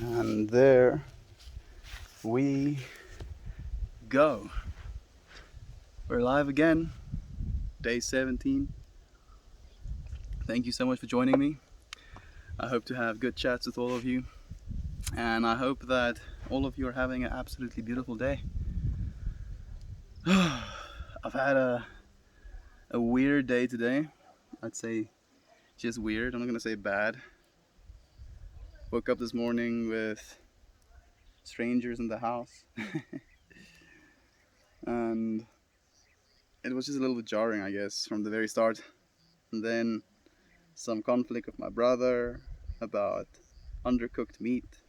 And there we go. We're live again, day 17. Thank you so much for joining me. I hope to have good chats with all of you, and I hope that all of you are having an absolutely beautiful day. I've had a weird day today. I'd say just weird. I'm not gonna say bad. Woke up this morning with strangers in the house and it was just a little bit jarring, I guess, from the very start. And then some conflict with my brother about undercooked meat,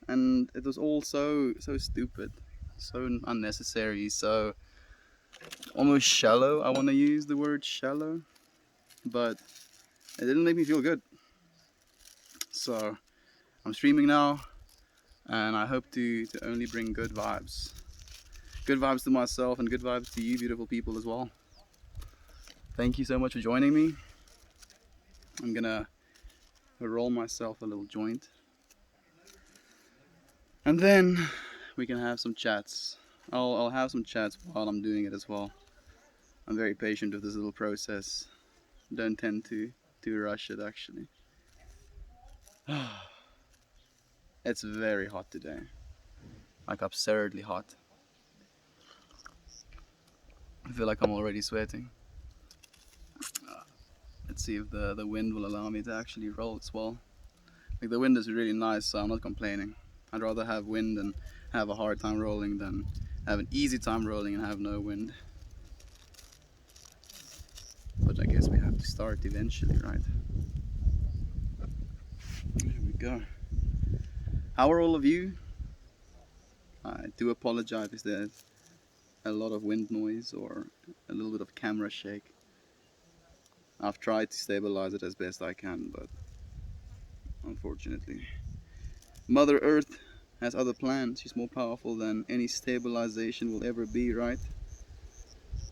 and it was all so stupid, so unnecessary, so almost shallow. I want to use the word shallow, but it didn't make me feel good. So I'm streaming now, and I hope to only bring good vibes to myself and good vibes to you beautiful people as well. Thank you so much for joining me. I'm gonna roll myself a little joint, and then we can have some chats. I'll have some chats while I'm doing it as well. I'm very patient with this little process. Don't tend to rush it, actually. It's very hot today, like absurdly hot. I feel like I'm already sweating. Let's see if the wind will allow me to actually roll as well. Like, the wind is really nice, so I'm not complaining. I'd rather have wind and have a hard time rolling than have an easy time rolling and have no wind. But I guess we have to start eventually, right? There we go. How are all of you? I do apologize if there's a lot of wind noise or a little bit of camera shake. I've tried to stabilize it as best I can, but unfortunately, Mother Earth has other plans. She's more powerful than any stabilization will ever be, right?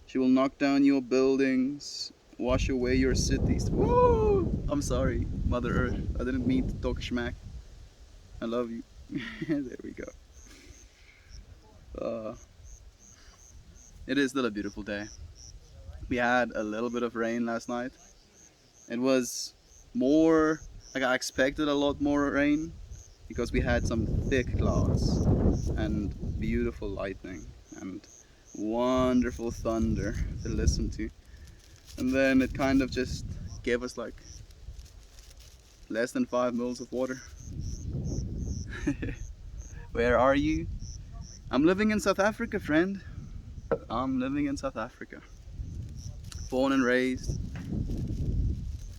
She will knock down your buildings, wash away your cities. Woo! I'm sorry, Mother Earth. I didn't mean to talk schmack. I love you. There we go. It is still a beautiful day. We had a little bit of rain last night. It was more, like, I expected a lot more rain because we had some thick clouds and beautiful lightning and wonderful thunder to listen to. And then it kind of just gave us like less than 5 mils of water. Where are you? I'm living in South Africa, friend. I'm living in South Africa. Born and raised,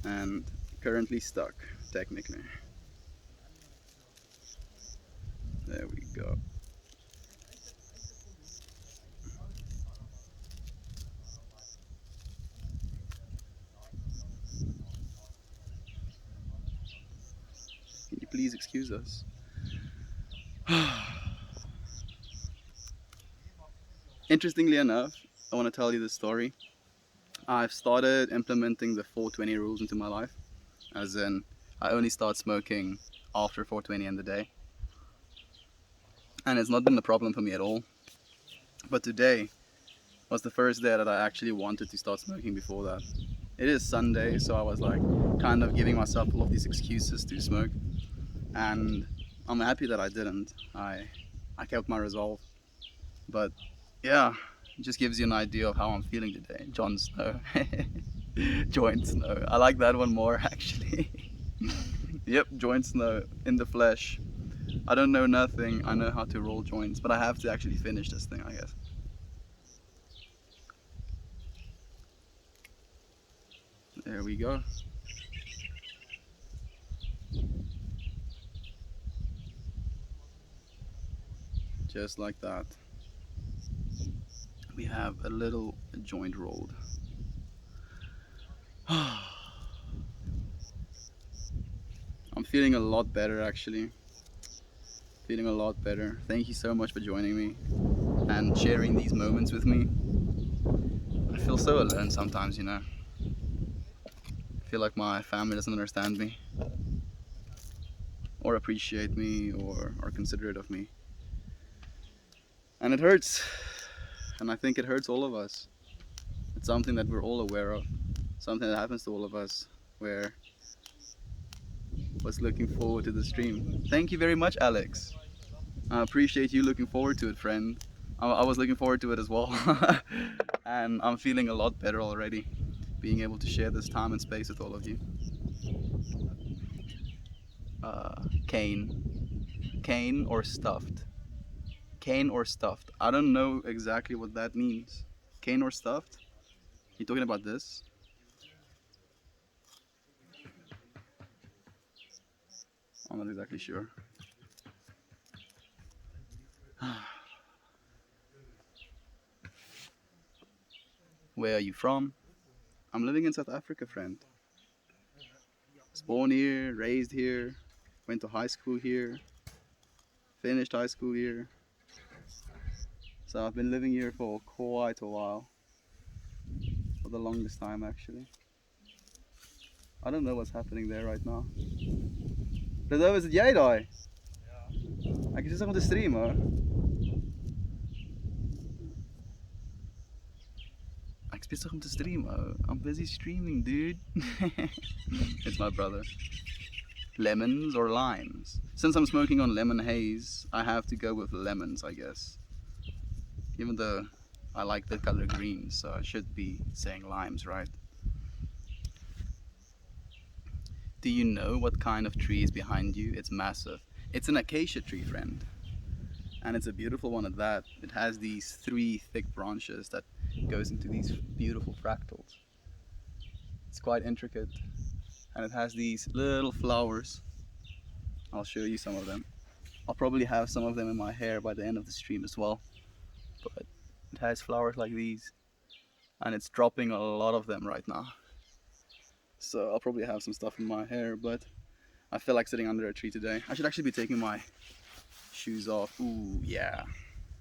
and currently stuck, technically. There we go. Can you please excuse us? Interestingly enough, I want to tell you this story. I've started implementing the 420 rules into my life, as in I only start smoking after 420 in the day, and it's not been a problem for me at all. But today was the first day that I actually wanted to start smoking before that. It is Sunday, so I was like kind of giving myself all of these excuses to smoke, and I'm happy that I didn't. I kept my resolve. But yeah, it just gives you an idea of how I'm feeling today. Jon Snow. Joint Snow. I like that one more, actually. Yep, Joint Snow in the flesh. I don't know nothing. I know how to roll joints, but I have to actually finish this thing, I guess. There we go. Just like that. We have a little joint rolled. I'm feeling a lot better, actually. Feeling a lot better. Thank you so much for joining me and sharing these moments with me. I feel so alone sometimes, you know. I feel like my family doesn't understand me. or appreciate me or are considerate of me. And it hurts. And I think it hurts all of us. It's something that we're all aware of. Something that happens to all of us where was looking forward to the stream. Thank you very much, Alex. I appreciate you looking forward to it, friend. I was looking forward to it as well. And I'm feeling a lot better already, being able to share this time and space with all of you. Cane. Cane or stuffed? Cane or stuffed? I don't know exactly what that means. Cane or stuffed? You talking about this? I'm not exactly sure. Where are you from? I'm living in South Africa, friend. Was born here, raised here, went to high school here, finished high school here. So I've been living here for quite a while. For the longest time, actually. I don't know what's happening there right now. Redo, is het jij daar? Ik zit op de stream hoor. Ik zit toch op de stream hoor. I'm busy streaming, dude. It's my brother. Lemons or limes? Since I'm smoking on lemon haze, I have to go with lemons, I guess. Even though I like the color green, so I should be saying limes, right? Do you know what kind of tree is behind you? It's massive. It's an acacia tree, friend. And it's a beautiful one at that. It has these 3 thick branches that goes into these beautiful fractals. It's quite intricate. And it has these little flowers. I'll show you some of them. I'll probably have some of them in my hair by the end of the stream as well. But it has flowers like these. And it's dropping a lot of them right now. So I'll probably have some stuff in my hair, but I feel like sitting under a tree today. I should actually be taking my shoes off. Ooh, yeah.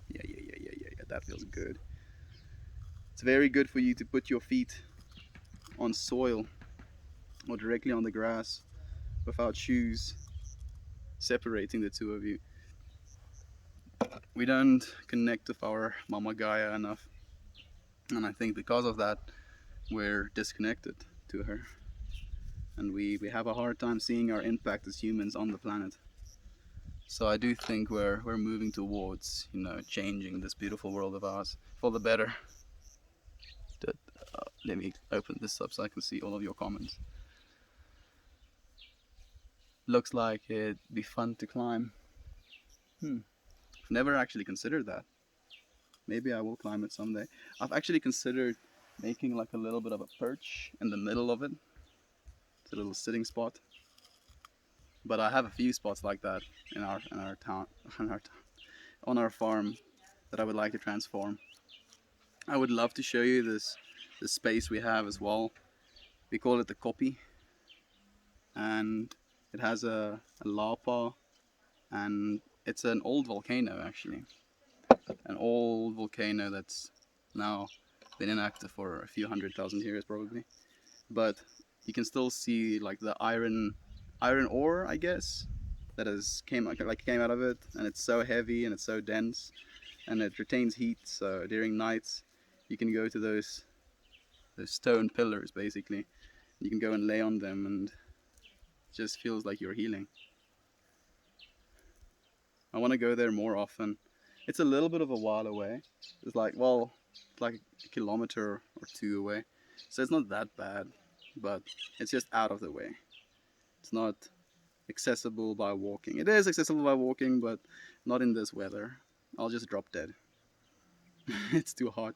Yeah. That feels good. It's very good for you to put your feet on soil or directly on the grass without shoes separating the two of you. We don't connect with our Mama Gaia enough, and I think because of that we're disconnected to her, and we have a hard time seeing our impact as humans on the planet. So I do think we're moving towards, changing this beautiful world of ours for the better. Let me open this up so I can see all of your comments. Looks like it'd be fun to climb. I've never actually considered that. Maybe I will climb it someday. I've actually considered making like a little bit of a perch in the middle of it. It's a little sitting spot. But I have a few spots like that in our town, on our farm that I would like to transform. I would love to show you this space we have as well. We call it the copy, and it has a lapa, and it's an old volcano actually, an old volcano that's now been inactive for a few 100,000 years probably, but you can still see like the iron ore, I guess, that came out of it, and it's so heavy and it's so dense and it retains heat, so during nights you can go to those stone pillars basically. You can go and lay on them and it just feels like you're healing. I want to go there more often. It's a little bit of a while away. It's like a kilometer or 2 away, so it's not that bad, but it's just out of the way. It's not accessible by walking. It is accessible by walking, but not in this weather. I'll just drop dead. It's too hot.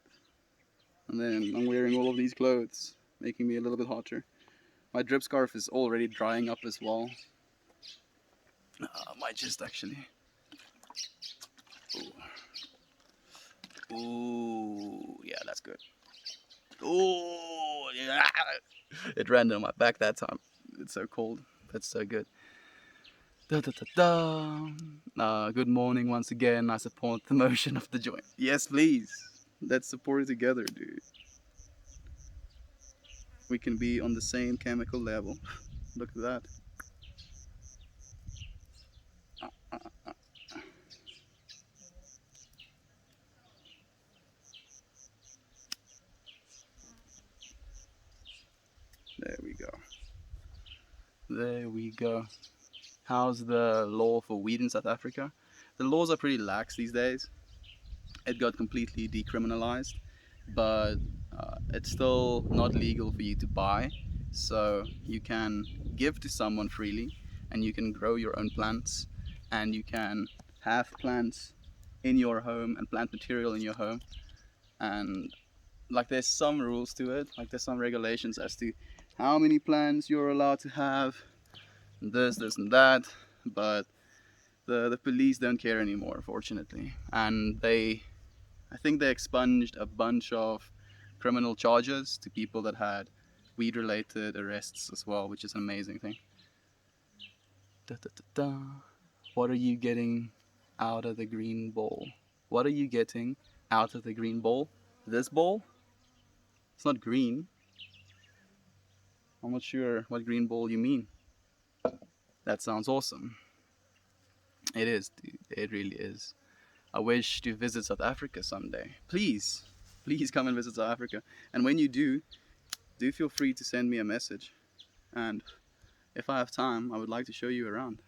And then I'm wearing all of these clothes, making me a little bit hotter. My drip scarf is already drying up as well. Might just actually. Ooh, yeah, that's good. Ooh, yeah. It ran down my back that time. It's so cold. That's so good. Good morning once again. I support the motion of the joint. Yes, please. Let's support it together, dude. We can be on the same chemical level. Look at that. go. There we go. How's the law for weed in South Africa? The laws are pretty lax these days. It got completely decriminalized, but it's still not legal for you to buy. So you can give to someone freely, and you can grow your own plants, and you can have plants in your home and plant material in your home. And like there's some rules to it, like there's some regulations as to how many plants you're allowed to have, this and that. But the police don't care anymore, fortunately, and I think they expunged a bunch of criminal charges to people that had weed related arrests as well, which is an amazing thing. Da, da, da, da. What are you getting out of the green ball? What are you getting out of the green ball? This ball? It's not green. I'm not sure what green ball you mean. That sounds awesome. It is, dude. It really is. I wish to visit South Africa someday. Please, please come and visit South Africa. And when you do feel free to send me a message. And if I have time, I would like to show you around.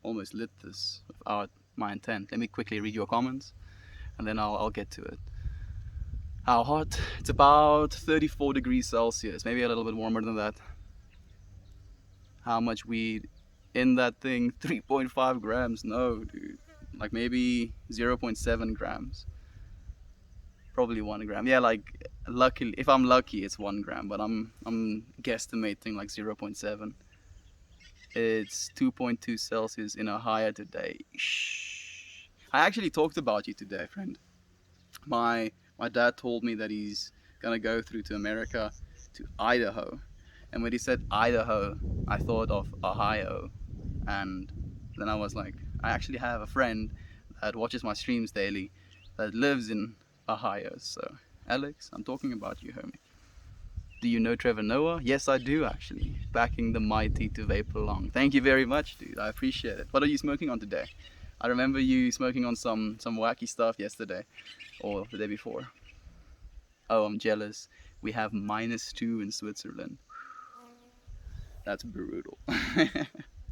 Almost lit this without my intent. Let me quickly read your comments, and then I'll get to it. How hot? It's about 34 degrees Celsius, maybe a little bit warmer than that. How much weed in that thing? 3.5 grams? No, dude. Like maybe 0.7 grams. Probably 1 gram. Yeah, like luckily, if I'm lucky, it's 1 gram, but I'm guesstimating like 0.7. It's 2.2 Celsius in Ohio today. Shh. I actually talked about you today, friend. My dad told me that he's gonna go through to America, to Idaho, and when he said Idaho, I thought of Ohio, and then I was like, I actually have a friend that watches my streams daily that lives in Ohio. So, Alex, I'm talking about you, homie. Do you know Trevor Noah? Yes, I do actually. Backing the mighty to vapor long. Thank you very much, dude. I appreciate it. What are you smoking on today? I remember you smoking on some wacky stuff yesterday or the day before. Oh, I'm jealous. We have -2 in Switzerland. That's brutal.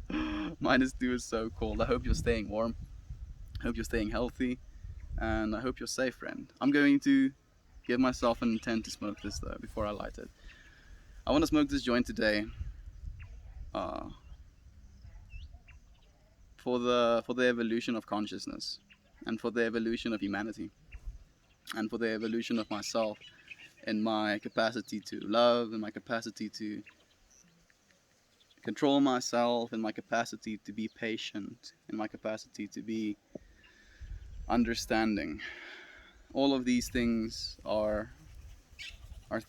-2 is so cold. I hope you're staying warm. I hope you're staying healthy. And I hope you're safe, friend. I'm going to give myself an intent to smoke this though before I light it. I want to smoke this joint today for the evolution of consciousness, and for the evolution of humanity, and for the evolution of myself, and my capacity to love, and my capacity to control myself, and my capacity to be patient, and my capacity to be understanding. All of these things are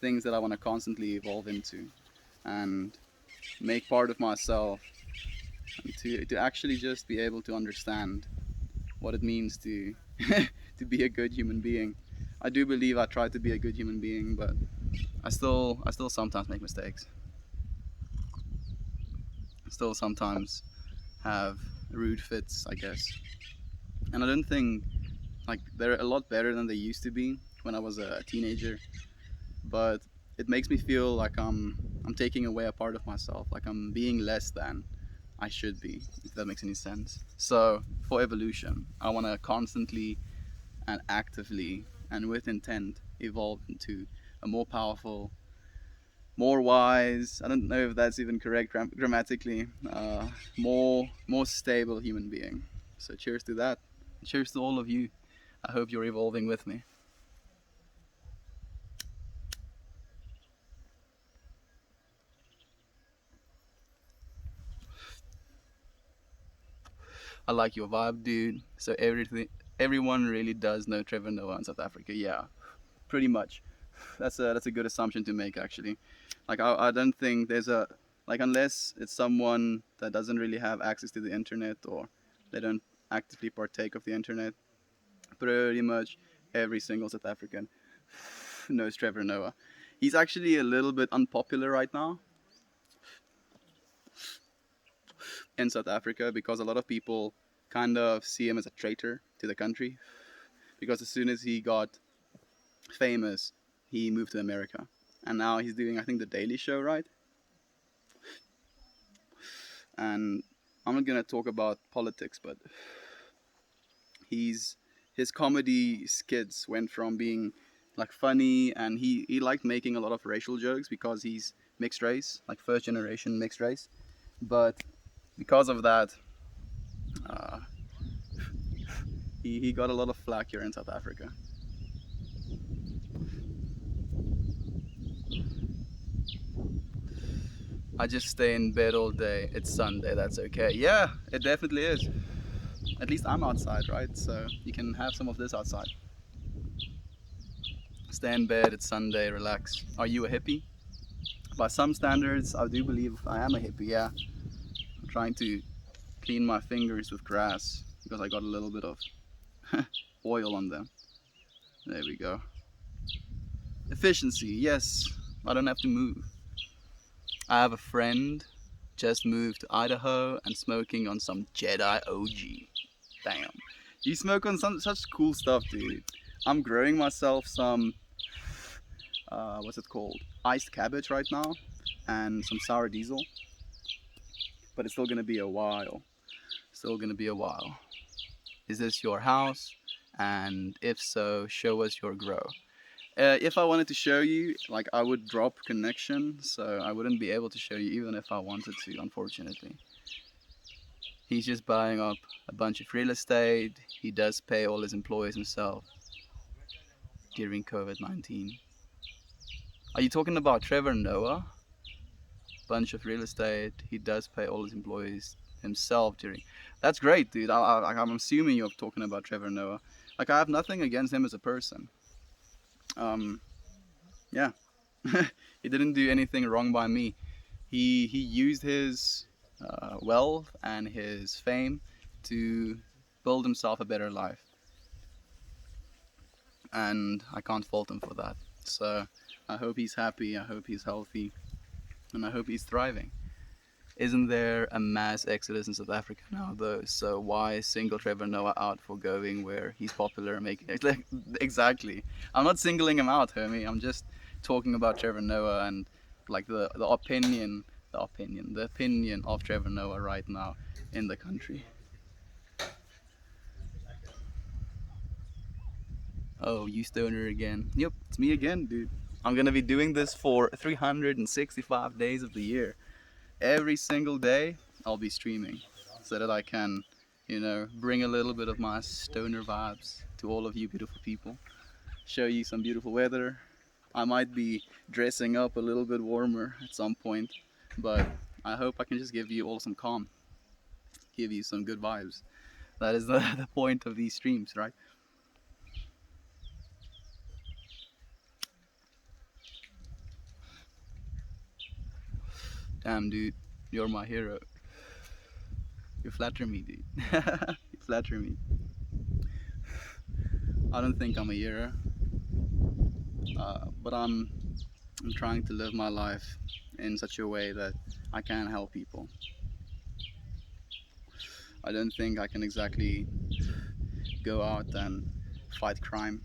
things that I want to constantly evolve into and make part of myself, and to actually just be able to understand what it means to to be a good human being. I do believe I try to be a good human being, but I still sometimes make mistakes. I still sometimes have rude fits, I guess. And I don't think like they're a lot better than they used to be when I was a teenager, but it makes me feel like I'm taking away a part of myself, like I'm being less than I should be, if that makes any sense. So for evolution, I want to constantly and actively and with intent evolve into a more powerful, more wise, I don't know if that's even correct grammatically, more stable human being. So cheers to that. Cheers to all of you. I hope you're evolving with me. I like your vibe, dude. So everyone really does know Trevor Noah in South Africa. Yeah, pretty much. That's a good assumption to make, actually. Like I don't think there's a, like, unless it's someone that doesn't really have access to the internet, or they don't actively partake of the internet, pretty much every single South African knows Trevor Noah. He's actually a little bit unpopular right now in South Africa because a lot of people kind of see him as a traitor to the country, because as soon as he got famous, he moved to America, and now he's doing, I think, the Daily Show, right? And I'm not gonna talk about politics, but he's his comedy skits went from being like funny, and he liked making a lot of racial jokes because he's mixed race, like first generation mixed race. But because of that, uh, he got a lot of flack here in South Africa. I just stay in bed all day. It's Sunday, that's okay. Yeah, it definitely is. At least I'm outside, right? So you can have some of this outside. Stay in bed, it's Sunday, relax. Are you a hippie? By some standards, I do believe I am a hippie, yeah. I'm trying to clean my fingers with grass because I got a little bit of oil on them. There we go. Efficiency, yes. I don't have to move. I have a friend just moved to Idaho and smoking on some Jedi OG. Damn. You smoke on some such cool stuff, dude. I'm growing myself some, what's it called? Iced cabbage right now, and some sour diesel. But it's still gonna be a while. Still gonna be a while. Is this your house? And if so, show us your grow. If I wanted to show you, like, I would drop connection, so I wouldn't be able to show you even if I wanted to, unfortunately. He's just buying up a bunch of real estate. He does pay all his employees himself during COVID-19. Are you talking about Trevor Noah? Bunch of real estate. He does pay all his employees himself during. That's great, dude. I'm assuming you're talking about Trevor Noah. Like, I have nothing against him as a person. Yeah. He didn't do anything wrong by me. He used his wealth and his fame to build himself a better life, and I can't fault him for that. So I hope he's happy, I hope he's healthy, and I hope he's thriving. Isn't there a mass exodus in South Africa now, though? So why single Trevor Noah out for going where he's popular and making it? Exactly. I'm not singling him out, homie. I'm just talking about Trevor Noah and like the opinion of Trevor Noah right now in the country. Oh, you stoner again? Yep, it's me again, dude. I'm gonna be doing this for 365 days of the year. Every single day I'll be streaming so that I can, bring a little bit of my stoner vibes to all of you beautiful people, show you some beautiful weather. I might be dressing up a little bit warmer at some point, but I hope I can just give you all some calm, give you some good vibes. That is the point of these streams, right? Damn, dude, you're my hero. You flatter me, dude. You flatter me. I don't think I'm a hero, but I'm trying to live my life in such a way that I can help people. I don't think I can exactly go out and fight crime,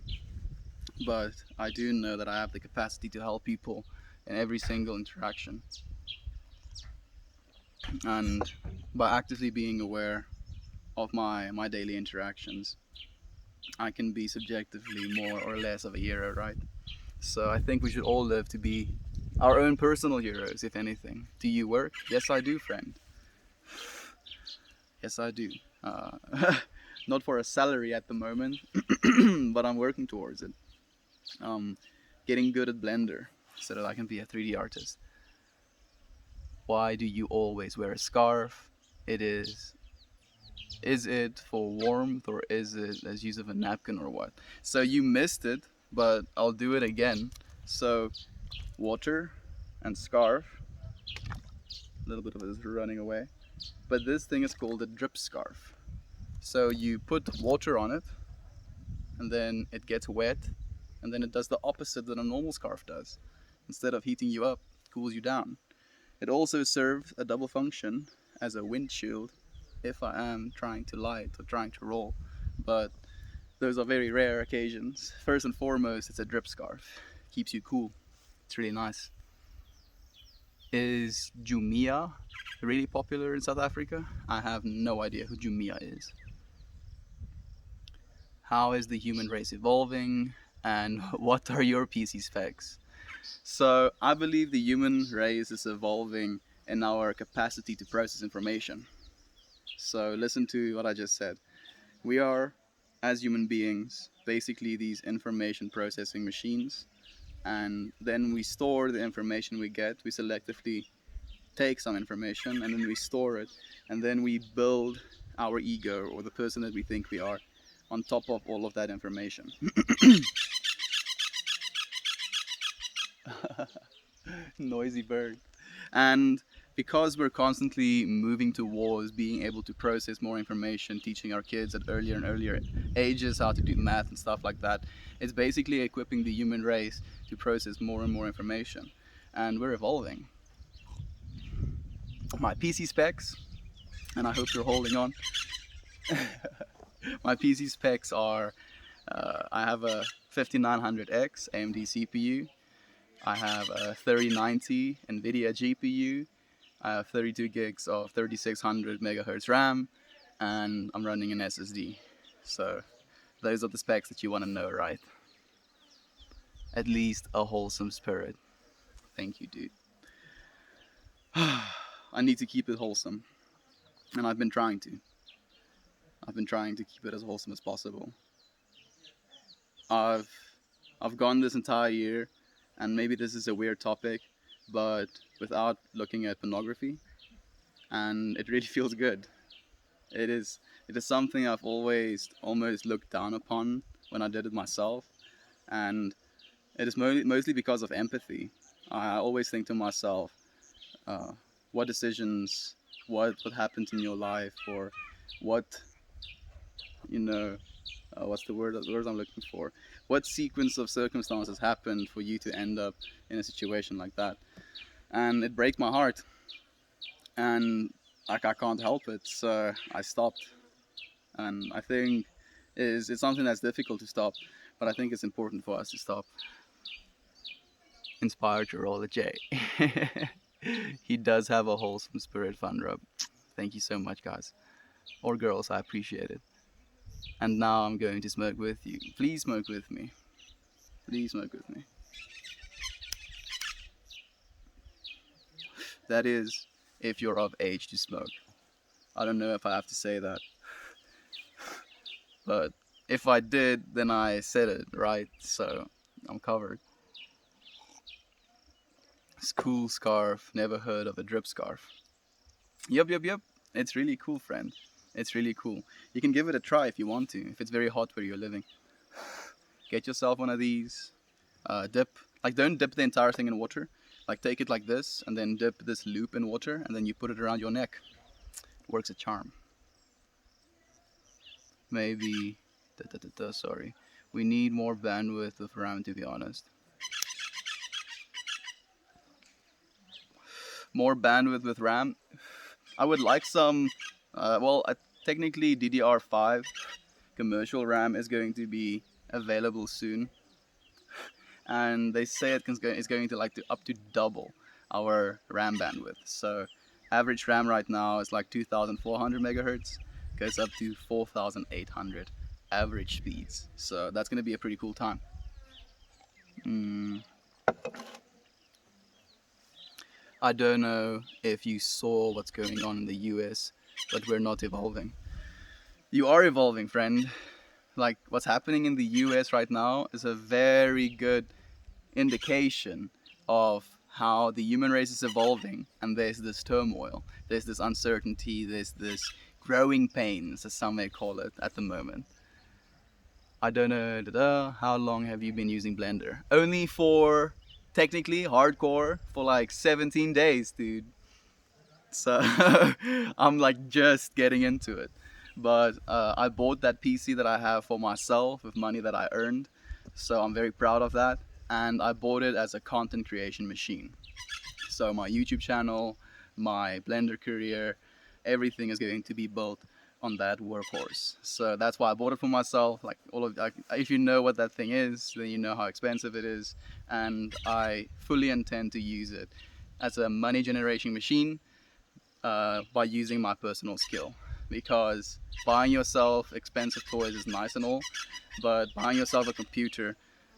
but I do know that I have the capacity to help people in every single interaction. And by actively being aware of my daily interactions, I can be subjectively more or less of a hero, right? So I think we should all live to be our own personal heroes, if anything. Do you work? Yes, I do, friend. Yes, I do. Uh, Not for a salary at the moment, but I'm working towards it. Getting good at Blender so that I can be a 3D artist. Why do you always wear a scarf? Is it for warmth or is it as use of a napkin or what? So you missed it, but I'll do it again. So water and scarf. A little bit of it is running away. But this thing is called a drip scarf. So you put water on it and then it gets wet and then it does the opposite that a normal scarf does. Instead of heating you up, it cools you down. It also serves a double function as a windshield if I am trying to light or trying to roll, but those are very rare occasions. First and foremost, it's a drip scarf. Keeps you cool. It's really nice. Is Jumia really popular in South Africa? I have no idea who Jumia is. How is the human race evolving? And what are your PC specs? So, I believe the human race is evolving in our capacity to process information. So, listen to what I just said. We are, as human beings, basically these information processing machines, and then we store the information we get. We selectively take some information and then we store it, and then we build our ego, or the person that we think we are, on top of all of that information. Noisy bird. And because we're constantly moving towards being able to process more information, teaching our kids at earlier and earlier ages how to do math and stuff like that, it's basically equipping the human race to process more and more information. And we're evolving. My PC specs, and I hope you're holding on. My PC specs are I have a 5900X AMD CPU. I have a 3090 NVIDIA GPU. I have 32 gigs of 3600 megahertz RAM, and I'm running an SSD. So those are the specs that you want to know, right? At least a wholesome spirit. Thank you, dude. I need to keep it wholesome, and I've been trying to. I've been trying to keep it as wholesome as possible. I've gone this entire year, and maybe this is a weird topic, but without looking at pornography, and it really feels good. It is something I've always almost looked down upon when I did it myself, and it is mostly because of empathy. I always think to myself, what decisions, what happened in your life, or what, what's the word I'm looking for? What sequence of circumstances happened for you to end up in a situation like that? And it breaks my heart, and like I can't help it, so I stopped. And I think it's something that's difficult to stop, but I think it's important for us to stop. Inspired to roll a J. He does have a wholesome spirit, fun rub. Thank you so much, guys. Or girls, I appreciate it. And now I'm going to smoke with you. Please smoke with me. Please smoke with me. That is, if you're of age to smoke. I don't know if I have to say that. But if I did, then I said it, right? So I'm covered. This cool scarf. Never heard of a drip scarf. Yup. It's really cool, friend. It's really cool. You can give it a try if you want to, if it's very hot where you're living. Get yourself one of these. Dip. Like, don't dip the entire thing in water. Like, take it like this, and then dip this loop in water, and then you put it around your neck. It works a charm. Maybe... sorry. We need more bandwidth of RAM, to be honest. More bandwidth with RAM. I would like some... technically DDR5 commercial RAM is going to be available soon. And they say it's going to up to double our RAM bandwidth. So average RAM right now is like 2,400 megahertz, goes up to 4,800 average speeds. So that's going to be a pretty cool time. I don't know if you saw what's going on in the US, but we're not evolving. You are evolving, friend. Like, what's happening in the US right now is a very good indication of how the human race is evolving, and there's this turmoil, there's this uncertainty, there's this growing pains, as some may call it, at the moment. I don't know, how long have you been using Blender? Only for, technically, hardcore, for like 17 days, dude. So, I'm like just getting into it. But I bought that PC that I have for myself with money that I earned, so I'm very proud of that. And I bought it as a content creation machine. So my YouTube channel, my Blender career, everything is going to be built on that workhorse. So that's why I bought it for myself. Like if you know what that thing is, then you know how expensive it is, and I fully intend to use it as a money generation machine by using my personal skill. Because buying yourself expensive toys is nice and all, but buying yourself a computer,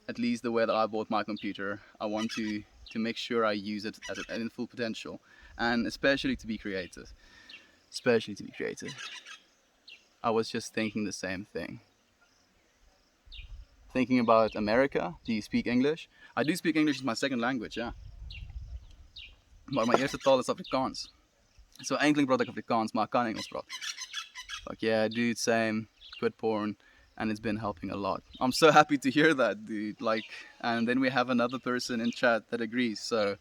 at least the way that I bought my computer, I want to make sure I use it at in full potential, and especially to be creative. Especially to be creative. I was just thinking the same thing. Thinking about America. Do you speak English? I do speak English as my second language, ja. Maar mijn eerste taal is Afrikaans. So enkele praat ek Afrikaans, maar ek kan Engels praat. Like, yeah, dude, same. Quit porn. And it's been helping a lot. I'm so happy to hear that, dude. Like, and then we have another person in chat that agrees. So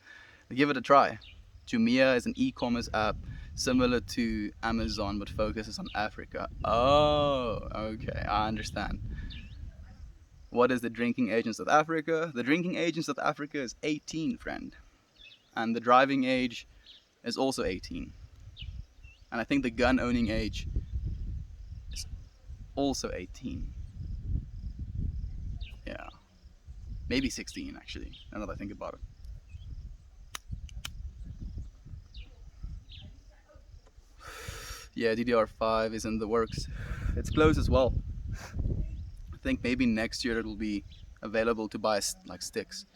give it a try. Jumia is an e-commerce app similar to Amazon but focuses on Africa. Oh, okay, I understand. What is the drinking age in South Africa? The drinking age in South Africa is 18, friend. And the driving age is also 18. And I think the gun owning age is also 18. Yeah. Maybe 16 actually, now that I think about it. Yeah, DDR5 is in the works. It's close as well. I think maybe next year it will be available to buy like sticks.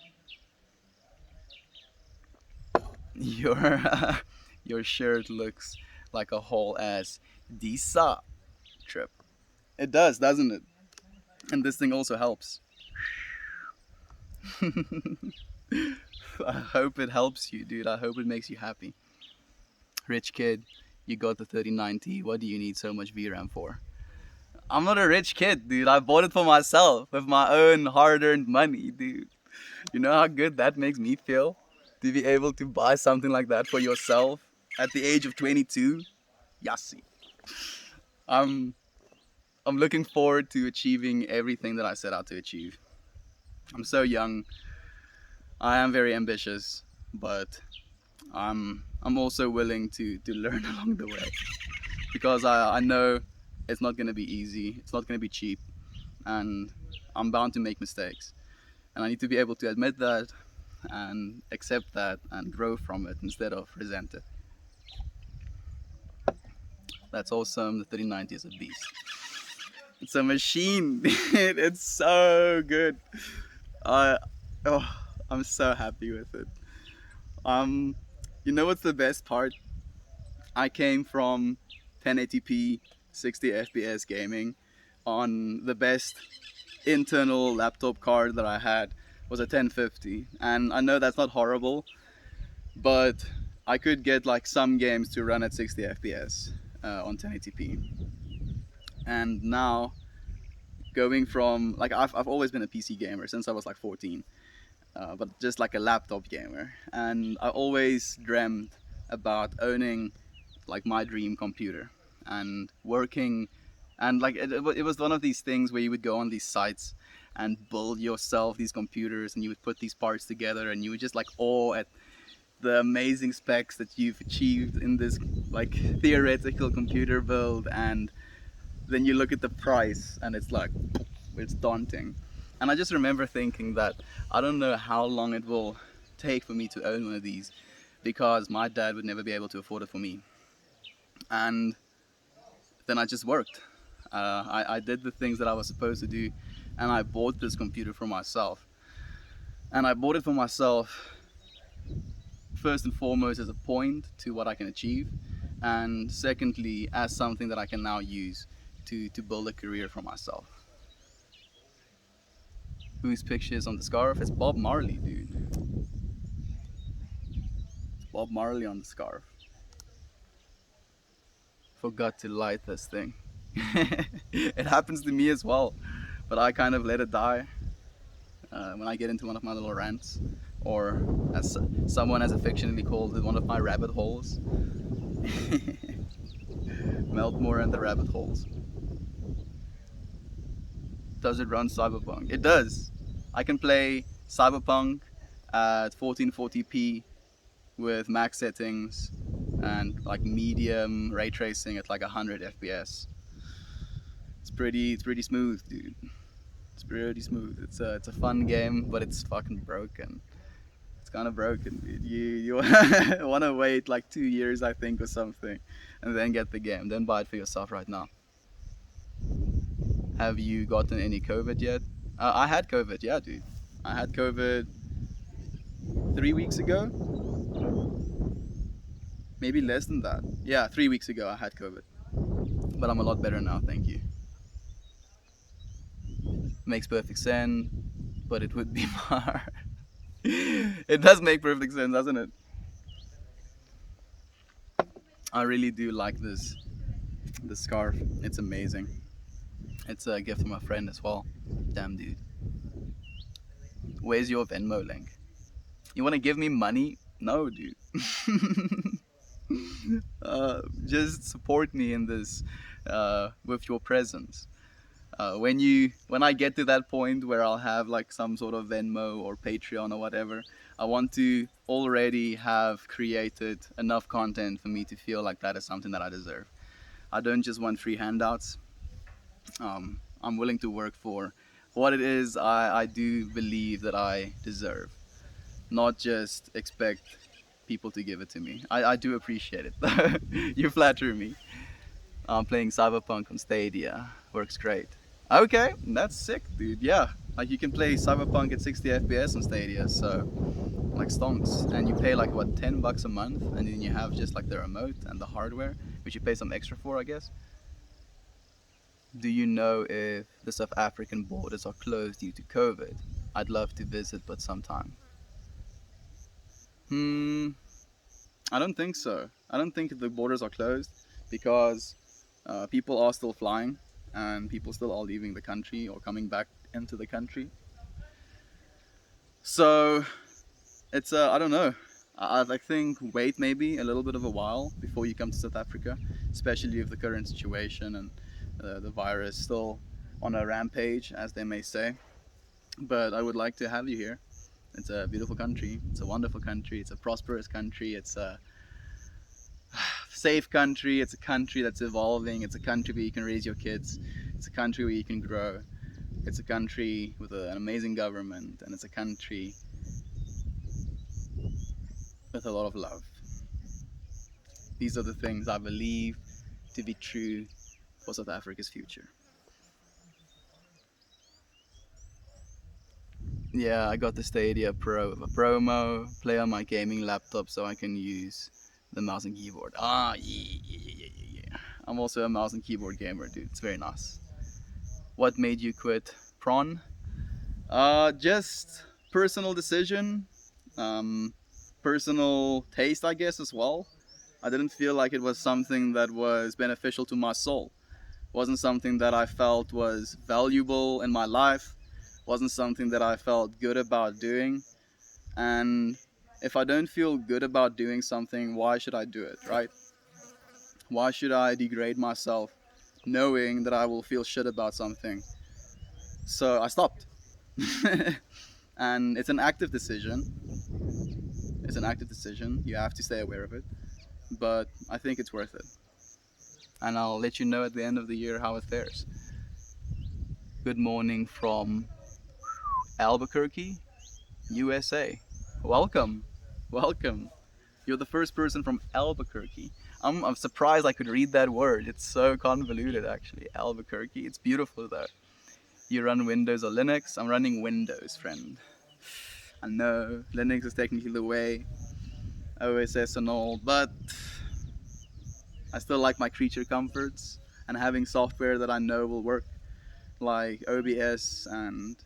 Your shirt looks like a whole ass Disa trip. It does, doesn't it? And this thing also helps. I hope it helps you, dude. I hope it makes you happy. Rich kid, you got the 3090. What do you need so much VRAM for? I'm not a rich kid, dude. I bought it for myself with my own hard-earned money, dude. You know how good that makes me feel? To be able to buy something like that for yourself at the age of 22? Yassi. I'm looking forward to achieving everything that I set out to achieve. I'm so young. I am very ambitious, but I'm also willing to learn along the way, because I know it's not going to be easy, it's not going to be cheap, and I'm bound to make mistakes, and I need to be able to admit that and accept that and grow from it instead of resent it. That's awesome. The 3090 is a beast. It's a machine. It's so good. I'm so happy with it. You know what's the best part? I came from 1080p 60 FPS gaming on the best internal laptop card that I had was a 1050, and I know that's not horrible, but I could get like some games to run at 60 FPS on 1080p. And now going from like I've always been a PC gamer since I was like 14, but just like a laptop gamer, and I always dreamt about owning like my dream computer and working, and like it was one of these things where you would go on these sites and build yourself these computers, and you would put these parts together, and you would just like awe at the amazing specs that you've achieved in this like theoretical computer build, and then you look at the price and it's like, it's daunting. And I just remember thinking that I don't know how long it will take for me to own one of these, because my dad would never be able to afford it for me. And then I just worked. I did the things that I was supposed to do, and I bought this computer for myself. And I bought it for myself first and foremost as a point to what I can achieve, and secondly as something that I can now use to build a career for myself. Whose picture is on the scarf? It's Bob Marley, dude. It's Bob Marley on the scarf. Forgot to light this thing. It happens to me as well, but I kind of let it die when I get into one of my little rants, or as someone has affectionately called it, one of my rabbit holes. Meltmore and the rabbit holes. Does it run Cyberpunk? It does. I can play Cyberpunk at 1440p with max settings and like medium ray tracing at like 100 FPS. It's pretty smooth, dude. It's pretty smooth. It's a fun game, but it's fucking broken. It's kind of broken, dude. You want to wait like 2 years, I think, or something, and then get the game. Then buy it for yourself right now. Have you gotten any COVID yet? I had COVID, yeah, dude. I had COVID 3 weeks ago, maybe less than that. Yeah, 3 weeks ago I had COVID, but I'm a lot better now, thank you. Makes perfect sense, but it would be hard. It does make perfect sense, doesn't it? I really do like this scarf. It's amazing. It's a gift from a friend as well. Damn, dude. Where's your Venmo link? You want to give me money? No, dude. Just support me in this with your presence. When I get to that point where I'll have like some sort of Venmo or Patreon or whatever, I want to already have created enough content for me to feel like that is something that I deserve. I don't just want free handouts. I'm willing to work for what it is I do believe that I deserve, not just expect people to give it to me. I do appreciate it. You flatter me. I'm playing Cyberpunk on Stadia. Works great. Okay, that's sick, dude. Yeah, like you can play Cyberpunk at 60 FPS on Stadia, so like stonks, and you pay like what, $10 a month, and then you have just like the remote and the hardware, which you pay some extra for, I guess. Do you know if the South African borders are closed due to COVID? I'd love to visit, but sometime. Hmm, I don't think so. I don't think the borders are closed because people are still flying and people still are leaving the country or coming back into the country. So it's I don't know. I think wait maybe a little bit of a while before you come to South Africa, especially with the current situation and the virus still on a rampage, as they may say. But I would like to have you here. It's a beautiful country. It's a wonderful country. It's a prosperous country. It's a safe country. It's a country that's evolving. It's a country where you can raise your kids. It's a country where you can grow. It's a country with an amazing government, and it's a country with a lot of love. These are the things I believe to be true for South Africa's future. Yeah, I got the Stadia Pro with a promo, play on my gaming laptop so I can use the mouse and keyboard. Yeah. I'm also a mouse and keyboard gamer, dude. It's very nice. What made you quit Prawn? Just personal decision, um, personal taste, I guess, as well. I didn't feel like it was something that was beneficial to my soul. Wasn't something that I felt was valuable in my life. Wasn't something that I felt good about doing. And if I don't feel good about doing something, why should I do it, right? Why should I degrade myself knowing that I will feel shit about something? So I stopped. And it's an active decision. It's an active decision. You have to stay aware of it. But I think it's worth it. And I'll let you know at the end of the year how it fares. Good morning from Albuquerque, USA. Welcome. Welcome. You're the first person from Albuquerque. I'm surprised I could read that word. It's so convoluted, actually. Albuquerque. It's beautiful, though. You run Windows or Linux? I'm running Windows, friend. I know Linux is technically the way, OSS and all, but I still like my creature comforts and having software that I know will work, like OBS and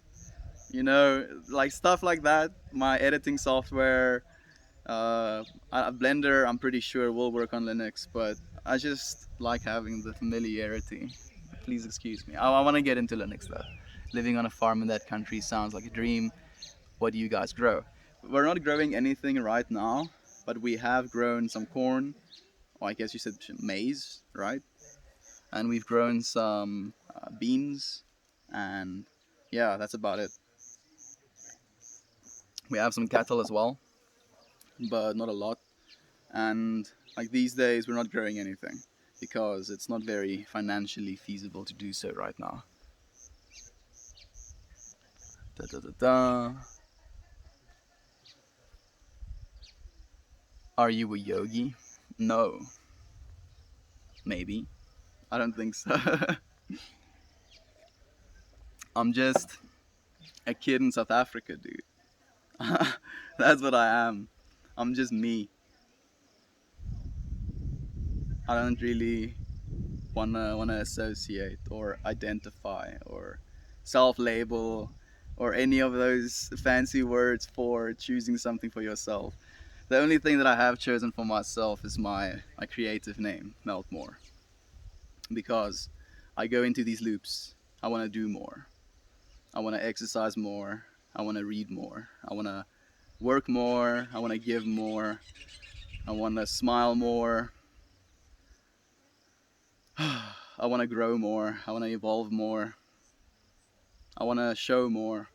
like stuff like that. My editing software, Blender, I'm pretty sure will work on Linux, but I just like having the familiarity. Please excuse me. I want to get into Linux though. Living on a farm in that country sounds like a dream. What do you guys grow? We're not growing anything right now, but we have grown some corn, or I guess you said maize, right? And we've grown some beans, and yeah, that's about it. We have some cattle as well, but not a lot. And like these days, we're not growing anything because it's not very financially feasible to do so right now. Da, da, da, da. Are you a yogi? No. Maybe. I don't think so. I'm just a kid in South Africa, dude. That's what I am. I'm just me. I don't really wanna associate or identify or self-label or any of those fancy words for choosing something for yourself. The only thing that I have chosen for myself is my creative name, Meltmore, because I go into these loops. I want to do more. I want to exercise more. I want to read more. I want to work more. I want to give more. I want to smile more. I want to grow more. I want to evolve more. I want to show more.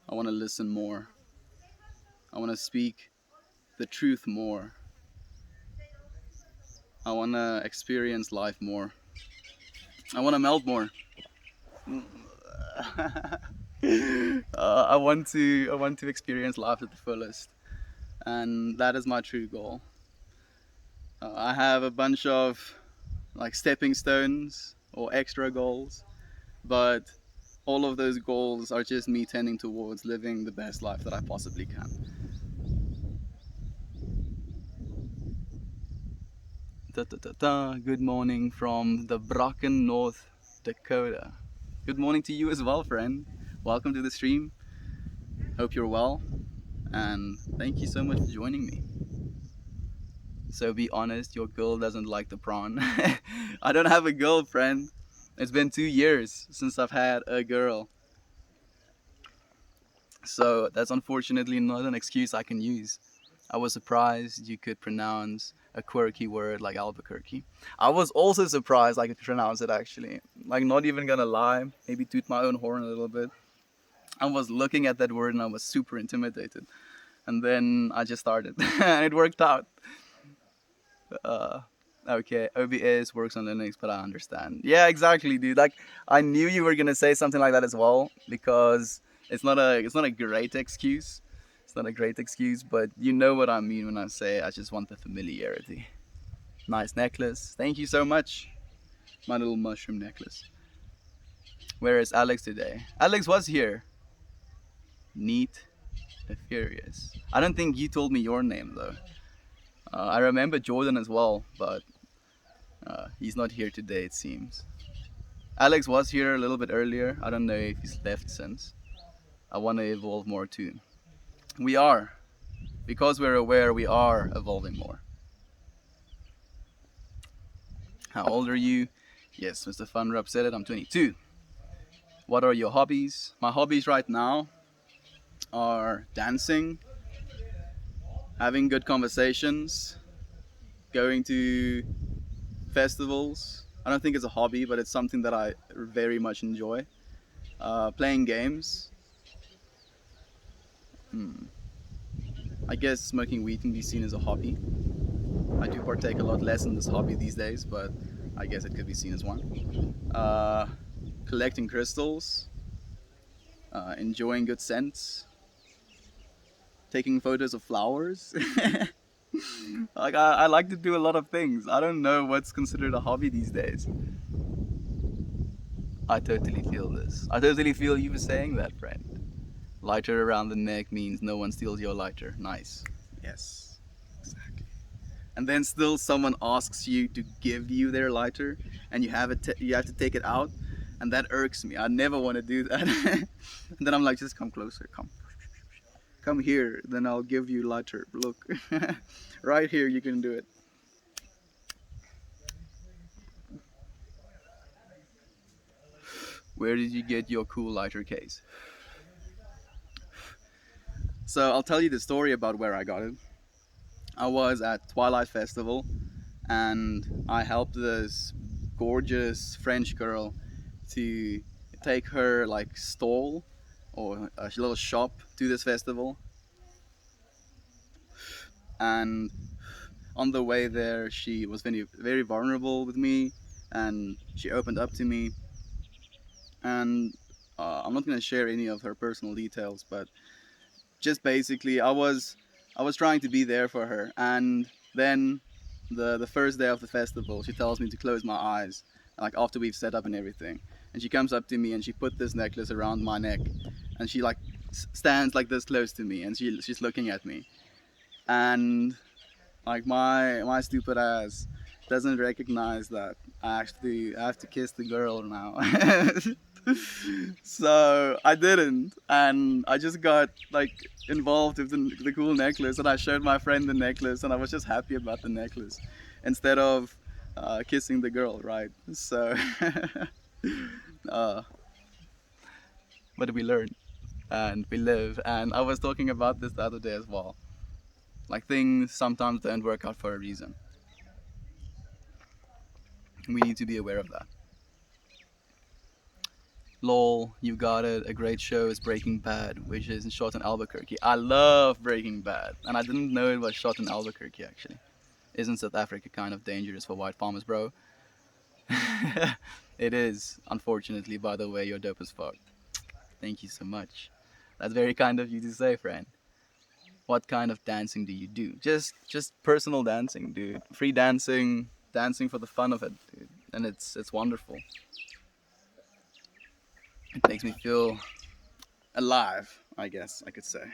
I want to listen more. I want to speak the truth more. I want to experience life more. I want to melt more. I want to experience life at the fullest, and that is my true goal. I have a bunch of like stepping stones or extra goals, but all of those goals are just me tending towards living the best life that I possibly can. Da, da, da, da. Good morning from the Brocken, North Dakota. Good morning to you as well, friend. Welcome to the stream. Hope you're well, and thank you so much for joining me. So be honest, your girl doesn't like the prawn. I don't have a girlfriend. It's been 2 years since I've had a girl. So that's unfortunately not an excuse I can use. I was surprised you could pronounce a quirky word like Albuquerque. I was also surprised I could pronounce it actually. Like, not even gonna lie, maybe toot my own horn a little bit. I was looking at that word and I was super intimidated. And then I just started and it worked out. Uh, okay, OBS works on Linux, but I understand. Yeah, exactly, dude. Like, I knew you were gonna say something like that as well because it's not a great excuse. It's not a great excuse, but you know what I mean when I say I just want the familiarity. Nice necklace. Thank you so much. My little mushroom necklace. Where is Alex today? Alex was here. Neat. Furious. I don't think you told me your name though. I remember Jordan as well, but he's not here today, it seems. Alex was here a little bit earlier. I don't know if he's left since. I want to evolve more too. We are. Because we're aware, we are evolving more. How old are you? Yes, Mr. Funrub said it. I'm 22. What are your hobbies? My hobbies right now are dancing, having good conversations, going to festivals. I don't think it's a hobby, but it's something that I very much enjoy. Playing games. I guess smoking weed can be seen as a hobby. I do partake a lot less in this hobby these days, but I guess it could be seen as one. Collecting crystals, enjoying good scents, taking photos of flowers. Like, I like to do a lot of things. I don't know what's considered a hobby these days. I totally feel this. I totally feel you saying that, friend. Lighter around the neck means no one steals your lighter. Nice. Yes, exactly. And then still someone asks you to give you their lighter, and you have to take it out, and that irks me. I never want to do that. And then I'm like, just come closer, come here, then I'll give you lighter. Look, right here, you can do it. Where did you get your cool lighter case? So I'll tell you the story about where I got it. I was at Twilight Festival, and I helped this gorgeous French girl to take her like stall or a little shop to this festival. And on the way there, she was very vulnerable with me, and she opened up to me. And I'm not gonna share any of her personal details, but just basically, I was trying to be there for her, and then the first day of the festival, she tells me to close my eyes, like after we've set up and everything, and she comes up to me and she put this necklace around my neck, and she like stands like this close to me, and she's looking at me, and like my stupid ass doesn't recognize that I have to kiss the girl now. So I didn't, and I just got like involved with the cool necklace, and I showed my friend the necklace, and I was just happy about the necklace instead of kissing the girl, right? So, uh, but we learn and we live, and I was talking about this the other day as well. Like things sometimes don't work out for a reason. We need to be aware of that. Lol, you got it. A great show is Breaking Bad, which is shot in Albuquerque. I love Breaking Bad, and I didn't know it was shot in Albuquerque actually. Isn't South Africa kind of dangerous for white farmers, bro? It is, unfortunately. By the way, you're dope as fuck. Thank you so much. That's very kind of you to say, friend. What kind of dancing do you do? Just personal dancing, dude. Free dancing, dancing for the fun of it, dude. And it's wonderful. It makes me feel alive, I guess I could say.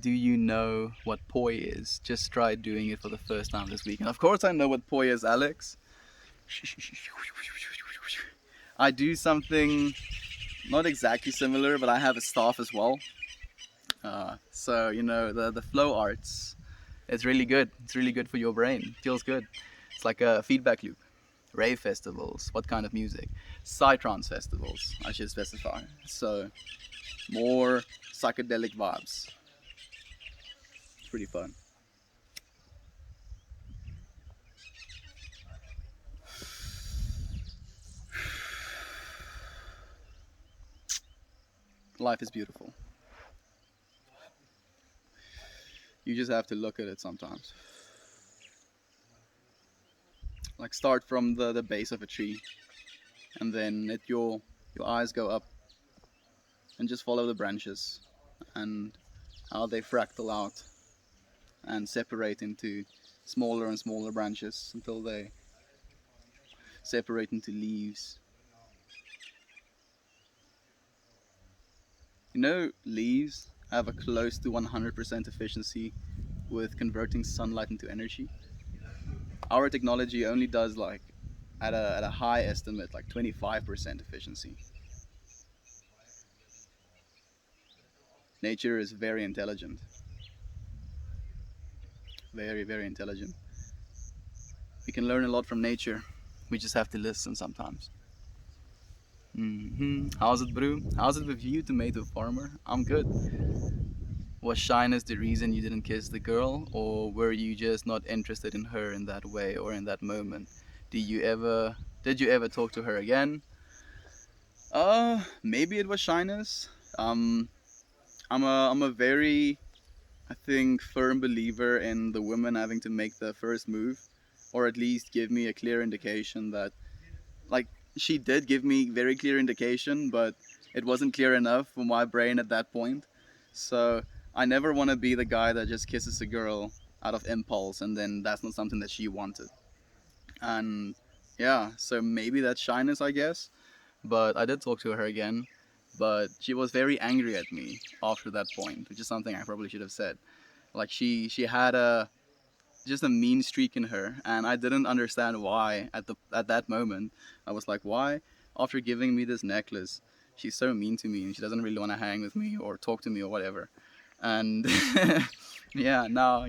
Do you know what poi is? Just try doing it for the first time this week. And of course I know what poi is, Alex. I do something not exactly similar, but I have a staff as well. So you know the flow arts. It's really good. It's really good for your brain. Feels good. It's like a feedback loop. Rave festivals. What kind of music? Psytrance festivals. I should specify. So more psychedelic vibes. It's pretty fun. Life is beautiful. You just have to look at it sometimes. Like start from the base of a tree, and then let your eyes go up and just follow the branches and how they fractal out and separate into smaller and smaller branches until they separate into leaves. You know, leaves have a close to 100% efficiency with converting sunlight into energy. Our technology only does like at a high estimate like 25% efficiency. Nature is very intelligent, very intelligent. We can learn a lot from nature. We just have to listen sometimes. How's it, bro? How's it with you, tomato farmer? I'm good. Was shyness the reason you didn't kiss the girl, or were you just not interested in her in that way or in that moment? Did you ever talk to her again? Maybe it was shyness. Um, I'm a very, I think, firm believer in the women having to make the first move, or at least give me a clear indication that, like, she did give me very clear indication, but it wasn't clear enough for my brain at that point. So I never want to be the guy that just kisses a girl out of impulse, and then that's not something that she wanted. And yeah, so maybe that's shyness, I guess. But I did talk to her again, but she was very angry at me after that point, which is something I probably should have said. Like she had a just a mean streak in her, and I didn't understand why at that moment. I was like, why? After giving me this necklace, she's so mean to me, and she doesn't really want to hang with me or talk to me or whatever. And yeah, now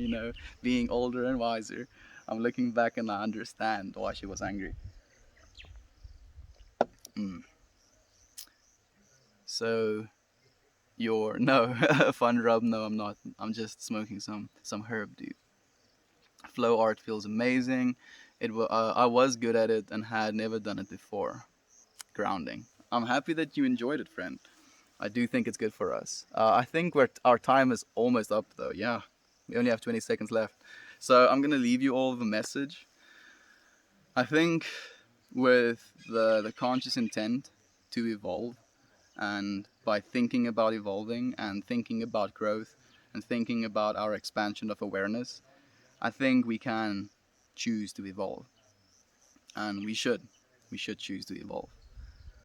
being older and wiser, I'm looking back and I understand why she was angry. Mm. So you're no fun rub? No, I'm not. I'm just smoking some herb, dude. Flow art feels amazing. I was good at it and had never done it before. Grounding. I'm happy that you enjoyed it, friend. I do think it's good for us. I think our time is almost up, though. Yeah, we only have 20 seconds left. So I'm going to leave you all with a message. I think with the conscious intent to evolve, and by thinking about evolving and thinking about growth and thinking about our expansion of awareness, I think we can choose to evolve. And we should choose to evolve.